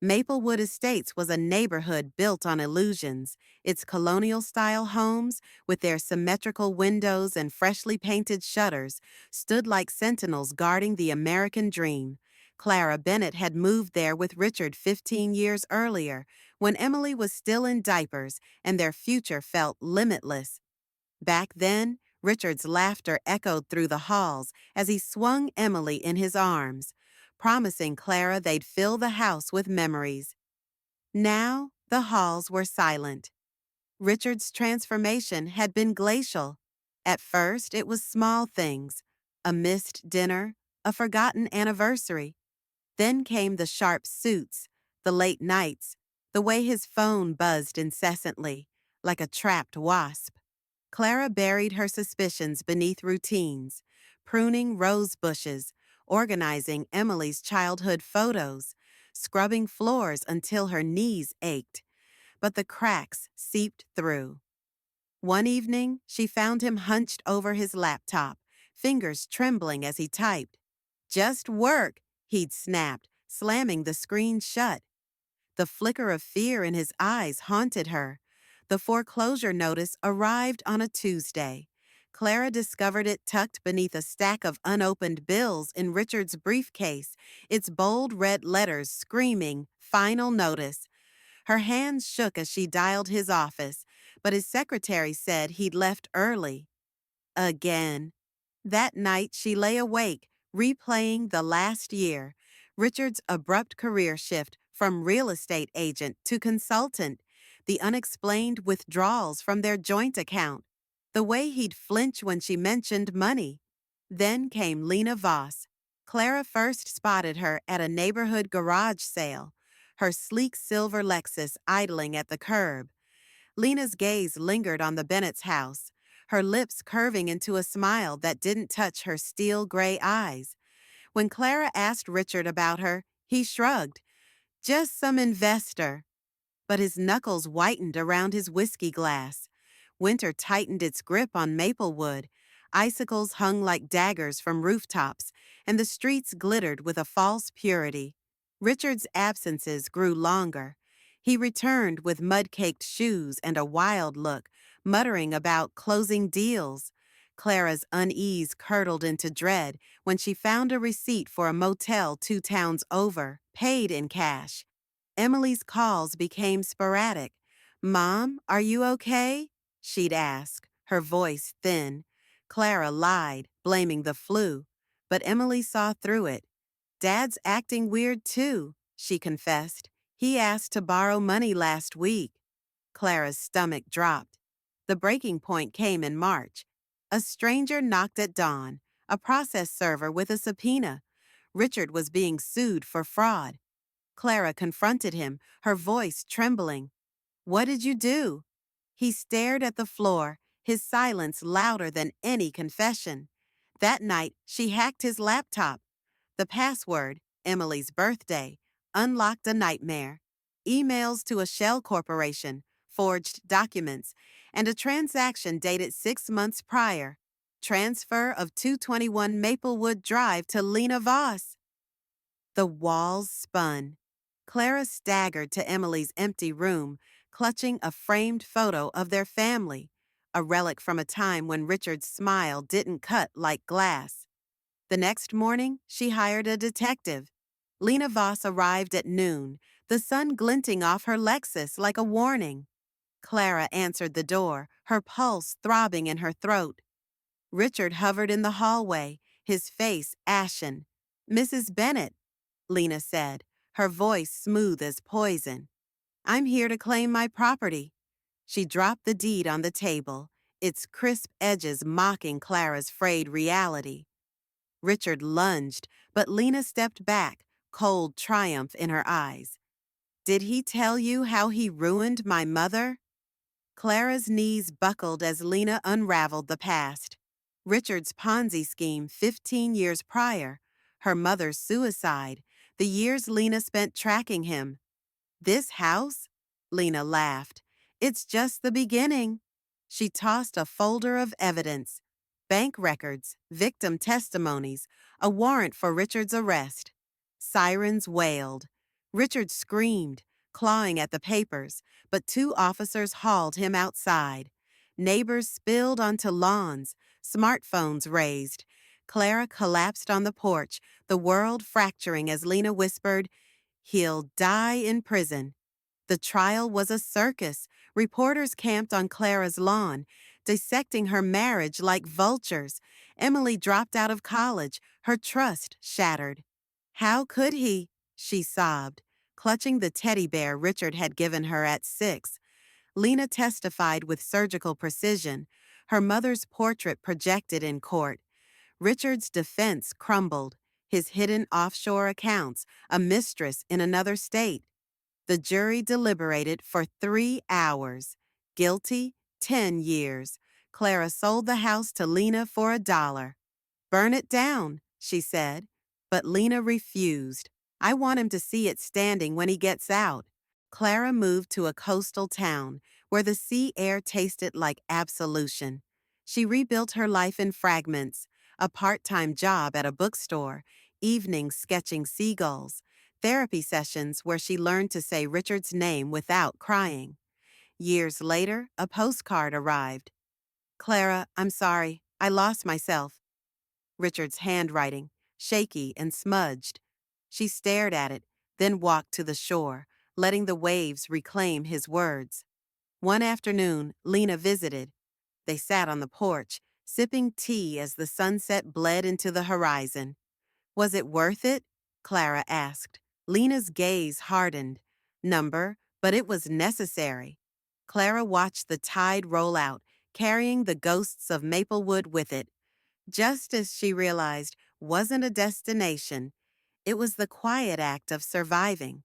Maplewood Estates was a neighborhood built on illusions. Its colonial-style homes, with their symmetrical windows and freshly painted shutters, stood like sentinels guarding the American dream. Clara Bennett had moved there with Richard 15 years earlier, when Emily was still in diapers and their future felt limitless. Back then, Richard's laughter echoed through the halls as he swung Emily in his arms, promising Clara they'd fill the house with memories. Now, the halls were silent. Richard's transformation had been glacial. At first, it was small things, a missed dinner, a forgotten anniversary. Then came the sharp suits, the late nights, the way his phone buzzed incessantly, like a trapped wasp. Clara buried her suspicions beneath routines, pruning rose bushes, organizing Emily's childhood photos, scrubbing floors until her knees ached, but the cracks seeped through. One evening, she found him hunched over his laptop, fingers trembling as he typed. "Just work," he'd snapped, slamming the screen shut. The flicker of fear in his eyes haunted her. The foreclosure notice arrived on a Tuesday. Clara discovered it tucked beneath a stack of unopened bills in Richard's briefcase, its bold red letters screaming, "Final Notice." Her hands shook as she dialed his office, but his secretary said he'd left early. Again. That night she lay awake, replaying the last year, Richard's abrupt career shift from real estate agent to consultant, the unexplained withdrawals from their joint account, the way he'd flinch when she mentioned money. Then came Lena Voss. Clara first spotted her at a neighborhood garage sale, her sleek silver Lexus idling at the curb. Lena's gaze lingered on the Bennett's house, her lips curving into a smile that didn't touch her steel gray eyes. When Clara asked Richard about her, he shrugged. "Just some investor." But his knuckles whitened around his whiskey glass. Winter tightened its grip on Maplewood. Icicles hung like daggers from rooftops, and the streets glittered with a false purity. Richard's absences grew longer. He returned with mud-caked shoes and a wild look, muttering about closing deals. Clara's unease curdled into dread when she found a receipt for a motel 2 towns over, paid in cash. Emily's calls became sporadic. "Mom, are you okay?" she'd ask, her voice thin. Clara lied, blaming the flu, but Emily saw through it. "Dad's acting weird too," she confessed. "He asked to borrow money last week." Clara's stomach dropped. The breaking point came in March. A stranger knocked at dawn, a process server with a subpoena. Richard was being sued for fraud. Clara confronted him, her voice trembling. "What did you do?" He stared at the floor, his silence louder than any confession. That night, she hacked his laptop. The password, Emily's birthday, unlocked a nightmare. Emails to a shell corporation, forged documents, and a transaction dated 6 months prior. Transfer of 221 Maplewood Drive to Lena Voss. The walls spun. Clara staggered to Emily's empty room, clutching a framed photo of their family, a relic from a time when Richard's smile didn't cut like glass. The next morning, she hired a detective. Lena Voss arrived at noon, the sun glinting off her Lexus like a warning. Clara answered the door, her pulse throbbing in her throat. Richard hovered in the hallway, his face ashen. "Mrs. Bennett," Lena said, her voice smooth as poison. "I'm here to claim my property." She dropped the deed on the table, its crisp edges mocking Clara's frayed reality. Richard lunged, but Lena stepped back, cold triumph in her eyes. "Did he tell you how he ruined my mother?" Clara's knees buckled as Lena unraveled the past. Richard's Ponzi scheme 15 years prior, her mother's suicide, the years Lena spent tracking him. "This house?" Lena laughed. "It's just the beginning." She tossed a folder of evidence. Bank records, victim testimonies, a warrant for Richard's arrest. Sirens wailed. Richard screamed, clawing at the papers, but two officers hauled him outside. Neighbors spilled onto lawns, smartphones raised. Clara collapsed on the porch, the world fracturing as Lena whispered, "He'll die in prison." The trial was a circus. Reporters camped on Clara's lawn, dissecting her marriage like vultures. Emily dropped out of college, her trust shattered. How could he? She sobbed, clutching the teddy bear Richard had given her at 6. Lena testified with surgical precision, her mother's portrait projected in court. Richard's defense crumbled, his hidden offshore accounts, a mistress in another state. The jury deliberated for 3 hours. Guilty, 10 years. Clara sold the house to Lena for $1. "Burn it down," she said. But Lena refused. "I want him to see it standing when he gets out." Clara moved to a coastal town where the sea air tasted like absolution. She rebuilt her life in fragments, a part-time job at a bookstore, evenings sketching seagulls, therapy sessions where she learned to say Richard's name without crying. Years later, a postcard arrived. "Clara, I'm sorry. I lost myself." Richard's handwriting, shaky and smudged. She stared at it, then walked to the shore, letting the waves reclaim his words. One afternoon, Lena visited. They sat on the porch, sipping tea as the sunset bled into the horizon. "Was it worth it?" Clara asked. Lena's gaze hardened. "Number, but it was necessary." Clara watched the tide roll out, carrying the ghosts of Maplewood with it. Justice, she realized, wasn't a destination. It was the quiet act of surviving.